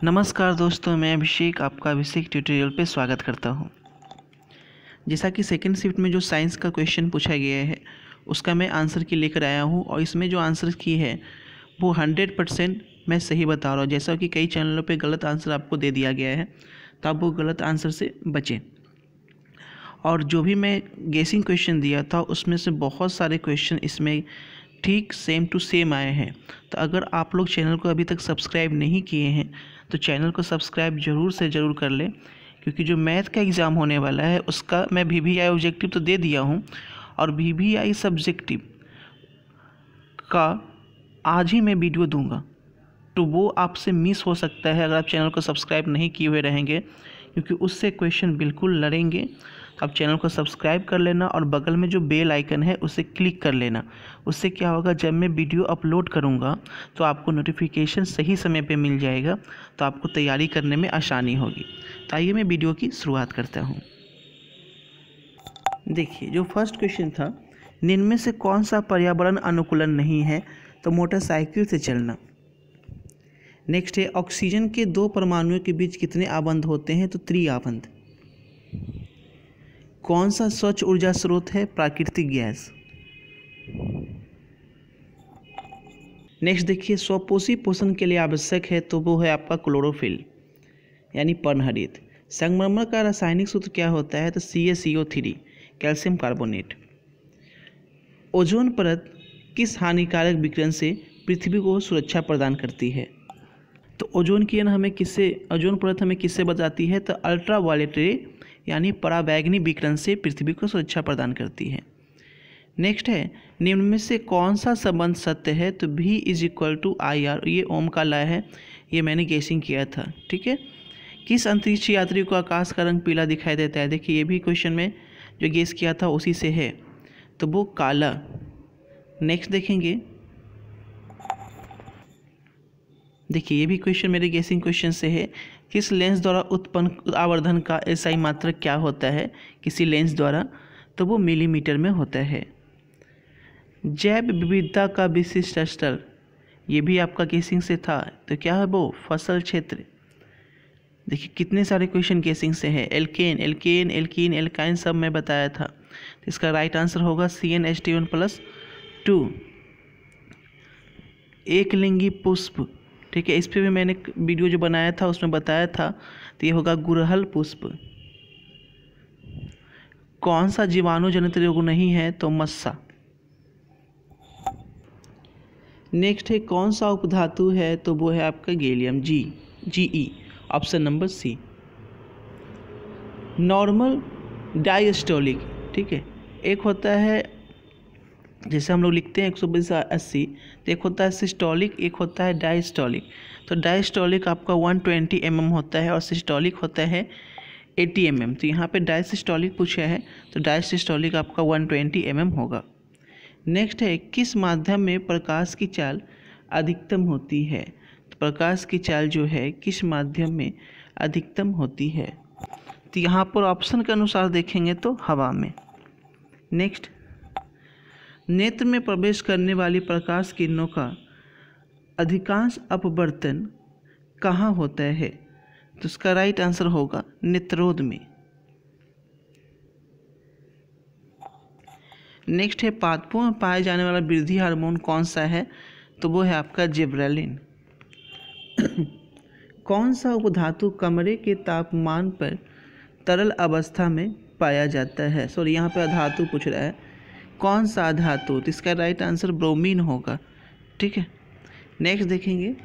नमस्कार दोस्तों, मैं अभिषेक आपका अभिषेक ट्यूटोरियल पे स्वागत करता हूँ। जैसा कि सेकंड शिफ्ट में जो साइंस का क्वेश्चन पूछा गया है उसका मैं आंसर की लेकर आया हूँ और इसमें जो आंसर की है वो 100% मैं सही बता रहा हूँ। जैसा कि कई चैनलों पे गलत आंसर आपको दे दिया गया है तो आप वो गलत आंसर से बचें। और जो भी मैं गेसिंग क्वेश्चन दिया था उसमें से बहुत सारे क्वेश्चन इसमें ठीक सेम टू सेम आए हैं। तो अगर आप लोग चैनल को अभी तक सब्सक्राइब नहीं किए हैं तो चैनल को सब्सक्राइब ज़रूर से ज़रूर कर लें, क्योंकि जो मैथ का एग्ज़ाम होने वाला है उसका मैं VVI ऑब्जेक्टिव तो दे दिया हूँ और VVI सब्जेक्टिव का आज ही मैं वीडियो दूंगा, तो वो आपसे मिस हो सकता है अगर आप चैनल को सब्सक्राइब नहीं किए हुए रहेंगे, क्योंकि उससे क्वेश्चन बिल्कुल लड़ेंगे। आप चैनल को सब्सक्राइब कर लेना और बगल में जो बेल आइकन है उसे क्लिक कर लेना। उससे क्या होगा, जब मैं वीडियो अपलोड करूंगा तो आपको नोटिफिकेशन सही समय पे मिल जाएगा, तो आपको तैयारी करने में आसानी होगी। तो आइए मैं वीडियो की शुरुआत करता हूँ। देखिए, जो फर्स्ट क्वेश्चन था, निम्न में से कौन सा पर्यावरण अनुकूलन नहीं है? तो मोटरसाइकिल से चलना। नेक्स्ट है, ऑक्सीजन के दो परमाणुओं के बीच कितने आबंध होते हैं? तो त्रिआबंध। कौन सा स्वच्छ ऊर्जा स्रोत है? प्राकृतिक गैस। नेक्स्ट देखिए, स्वपोषी पोषण के लिए आवश्यक है, तो वो है आपका क्लोरोफिल यानी पर्णहरित। संगमरमर का रासायनिक सूत्र क्या होता है? तो CaCO3 कैल्शियम कार्बोनेट। ओजोन परत किस हानिकारक विकिरण से पृथ्वी को सुरक्षा प्रदान करती है? तो ओजोन परत हमें किससे बचाती है? तो अल्ट्रा वायलेट रे यानी पराबैंगनी विकिरण से पृथ्वी को सुरक्षा प्रदान करती है। नेक्स्ट है, निम्न में से कौन सा संबंध सत्य है? तो V=IR। ये ओम का लॉ है, ये मैंने गेसिंग किया था। ठीक है। किस अंतरिक्ष यात्री को आकाश का रंग पीला दिखाई देता है? देखिए, ये भी क्वेश्चन में जो गेस किया था उसी से है, तो वो काला। नेक्स्ट देखेंगे, देखिए ये भी क्वेश्चन मेरे गेसिंग क्वेश्चन से है। किस लेंस द्वारा उत्पन्न आवर्धन का SI मात्रक क्या होता है किसी लेंस द्वारा? तो वो मिलीमीटर में होता है। जैव विविधता का विशिष्ट स्तर, ये भी आपका गेसिंग से था, तो क्या है वो? फसल क्षेत्र। देखिए कितने सारे क्वेश्चन गेसिंग से है। एल्कीन, एल्काइन सब मैं बताया था, तो इसका राइट आंसर होगा CnH2n+2। एक लिंगी पुष्प, ठीक है, इस पर भी मैंने वीडियो जो बनाया था उसमें बताया था, तो ये होगा गुड़हल पुष्प। कौन सा जीवाणु जनित रोग नहीं है? तो मस्सा। नेक्स्ट है, कौन सा उपधातु है? तो वो है आपका gallium, Ge, option number C। Normal diastolic, ठीक है, एक होता है जैसे हम लोग लिखते हैं 120/80, तो एक होता है सिस्टोलिक, एक होता है डायस्टोलिक। तो डायस्टोलिक आपका 120 mm होता है और सिस्टोलिक होता है 80 mm। तो यहाँ पे डायसिस्टोलिक पूछा है, तो डायसिस्टोलिक आपका 120 mm होगा। नेक्स्ट है, किस माध्यम में प्रकाश की चाल अधिकतम होती है? तो प्रकाश की चाल जो है किस माध्यम में अधिकतम होती है? तो यहाँ पर ऑप्शन के अनुसार देखेंगे तो हवा में। नेक्स्ट, नेत्र में प्रवेश करने वाली प्रकाश किरणों का अधिकांश अपवर्तन कहाँ होता है? तो इसका राइट आंसर होगा नेत्रोद में। नेक्स्ट है, पादपों में पाए जाने वाला वृद्धि हार्मोन कौन सा है? तो वो है आपका जिब्रेलिन। कौन सा उपधातु कमरे के तापमान पर तरल अवस्था में पाया जाता है? सॉरी, यहाँ पे धातु पूछ रहा है, कौन सा धातु? तो इसका राइट आंसर ब्रोमीन होगा। ठीक है। नेक्स्ट देखेंगे,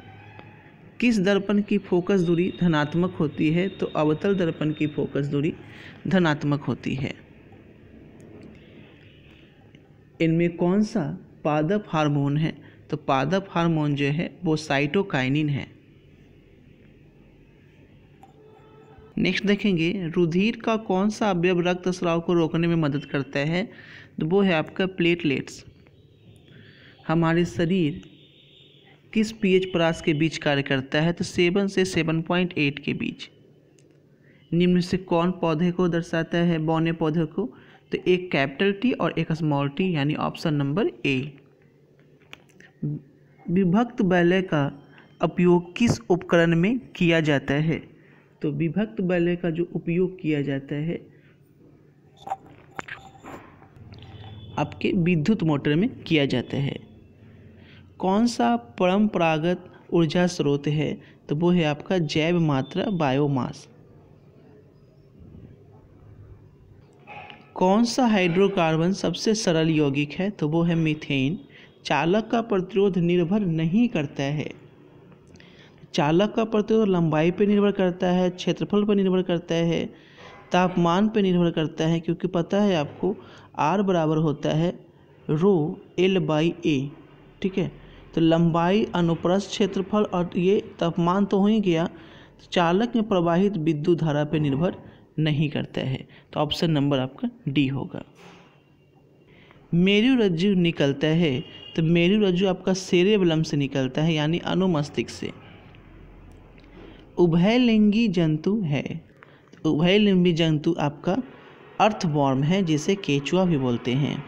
किस दर्पण की फोकस दूरी धनात्मक होती है? तो अवतल दर्पण की फोकस दूरी धनात्मक होती है। इनमें कौन सा पादप हार्मोन है? तो पादप हार्मोन जो है वो साइटोकाइनिन है। नेक्स्ट देखेंगे, रुधिर का कौन सा अवयव रक्तस्राव को रोकने में मदद करता है? तो वो है आपका प्लेटलेट्स। हमारे शरीर किस pH परास के बीच कार्य करता है? तो 7 से 7.8 के बीच। निम्न से कौन पौधे को दर्शाता है? बौने पौधे को। तो एक कैपिटल T और एक स्मॉल t, यानी ऑप्शन नंबर A। विभक्त वलय का उपयोग किस उपकरण में किया जाता है? तो विभक्त वलय का जो उपयोग किया जाता है आपके विद्युत मोटर में किया जाता है। कौन सा परंपरागत ऊर्जा स्रोत है? तो वो है आपका जैव मात्रा बायोमास। कौन सा हाइड्रोकार्बन सबसे सरल यौगिक है? तो वो है मीथेन। चालक का प्रतिरोध निर्भर नहीं करता है। चालक का प्रतिरोध लंबाई पर निर्भर करता है, क्षेत्रफल पर निर्भर करता है, तापमान पर निर्भर करता है, क्योंकि पता है आपको R बराबर होता है रो L/A। ठीक है, तो लंबाई, अनुप्रस्थ क्षेत्रफल और ये तापमान तो हो ही गया। तो चालक में प्रवाहित विद्युत धारा पर निर्भर नहीं करता है। तो ऑप्शन नंबर आपका डी होगा। मेरुरज्जु निकलता है, तो मेरुरज्जु आपका सेरेबेलम से निकलता है, यानी अनुमस्तिष्क से। उभयलिंगी जंतु है, तो उभयलिंगी जंतु आपका अर्थवॉर्म है, जिसे केचुआ भी बोलते हैं।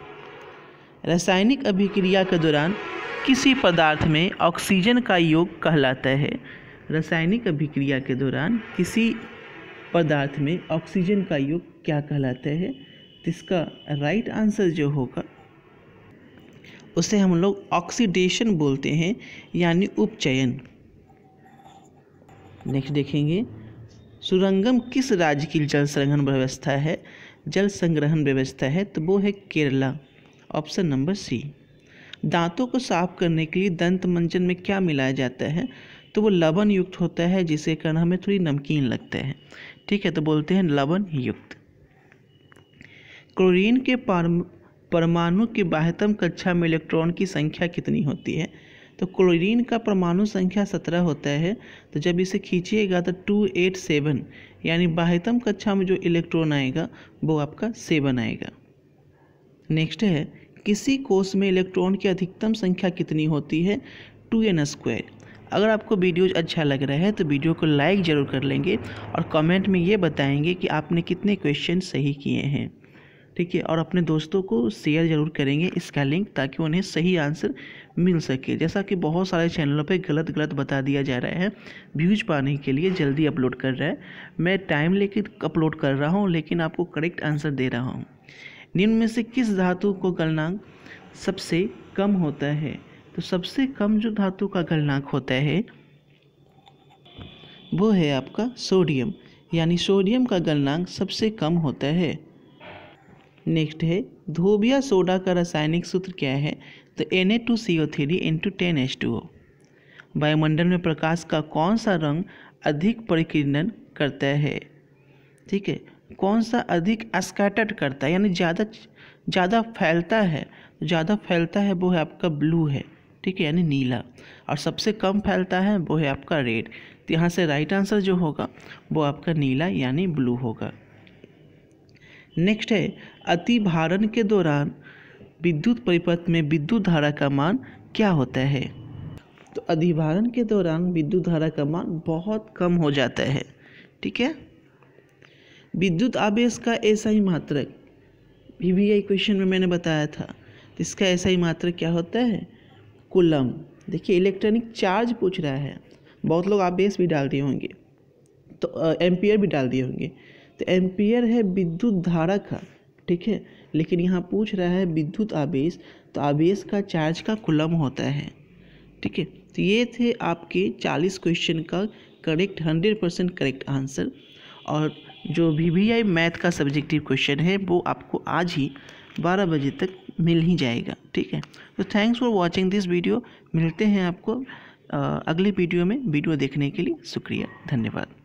रासायनिक अभिक्रिया के दौरान किसी पदार्थ में ऑक्सीजन का योग कहलाता है? रासायनिक अभिक्रिया के दौरान किसी पदार्थ में ऑक्सीजन का योग क्या कहलाता है? तो इसका राइट आंसर जो होगा उसे हम लोग ऑक्सीडेशन बोलते हैं, यानी उपचयन। नेक्स्ट देखेंगे, सुरंगम किस राज्य की जल संग्रहण व्यवस्था है? जल संग्रहण व्यवस्था है, तो वो है केरला। Option number C. दांतों को साफ करने के लिए दंत मंजन में क्या मिलाया जाता है? तो वो लवण युक्त होता है, जिसे कारण हमें थोड़ी नमकीन लगता है। ठीक है, तो बोलते हैं लवण युक्त। क्लोरीन के परमाणु की बाह्यतम कक्षा में इलेक्ट्रॉन की संख्या कितनी होती है? तो क्लोरीन का परमाणु संख्या 17 होता है। तो जब इसे खींचिएगा तो 287, यानी बाह्यतम कक्षा में जो इलेक्ट्रॉन आएगा वो आपका 7 आएगा। नेक्स्ट है, किसी कोष में इलेक्ट्रॉन की अधिकतम संख्या कितनी होती है? 2n²। अगर आपको वीडियो अच्छा लग रहा है तो वीडियो को लाइक ज़रूर कर लेंगे और कमेंट में ये बताएंगे कि आपने कितने क्वेश्चन सही किए हैं। ठीक है, और अपने दोस्तों को शेयर ज़रूर करेंगे इसका लिंक, ताकि उन्हें सही आंसर मिल सके। जैसा कि बहुत सारे चैनलों पे गलत बता दिया जा रहा है, व्यूज पाने के लिए जल्दी अपलोड कर रहा है। मैं टाइम लेके अपलोड कर रहा हूँ, लेकिन आपको करेक्ट आंसर दे रहा हूँ। निम्न में से किस धातु को गलनांक सबसे कम होता है? तो सबसे कम जो धातु का गलनांक होता है वो है आपका सोडियम, यानी सोडियम का गलनांक सबसे कम होता है। नेक्स्ट है, धोबिया सोडा का रासायनिक सूत्र क्या है? तो Na2CO3 × 10H2O। वायुमंडल में प्रकाश का कौन सा रंग अधिक परिकीर्णन करता है? ठीक है, कौन सा अधिक स्कैटर्ड करता है, यानी ज़्यादा फैलता है? ज़्यादा फैलता है वो है आपका ब्लू है। ठीक है, यानी नीला। और सबसे कम फैलता है वो है आपका रेड। तो यहाँ से राइट आंसर जो होगा वो आपका नीला यानी ब्लू होगा। नेक्स्ट है, अतिभारण के दौरान विद्युत परिपथ में विद्युत धारा का मान क्या होता है? तो अधिभारण के दौरान विद्युत धारा का मान बहुत कम हो जाता है। ठीक है, विद्युत आवेश का एसआई मात्रक VVI क्वेश्चन में मैंने बताया था। इसका एसआई मात्रक क्या होता है? कूलम। देखिए, इलेक्ट्रॉनिक चार्ज पूछ रहा है, बहुत लोग आवेश भी डाल दिए होंगे, तो एम्पियर भी डाल दिए होंगे। तो एम्पियर है विद्युत धारा का, ठीक है, लेकिन यहाँ पूछ रहा है विद्युत आवेश, तो आवेश का चार्ज का कूलम होता है। ठीक है, तो ये थे आपके 40 क्वेश्चन का करेक्ट 100% करेक्ट आंसर। और जो VVI मैथ का सब्जेक्टिव क्वेश्चन है वो आपको आज ही 12 बजे तक मिल ही जाएगा। ठीक है, तो thanks for watching this video. मिलते हैं आपको अगले वीडियो में। वीडियो देखने के लिए शुक्रिया, धन्यवाद।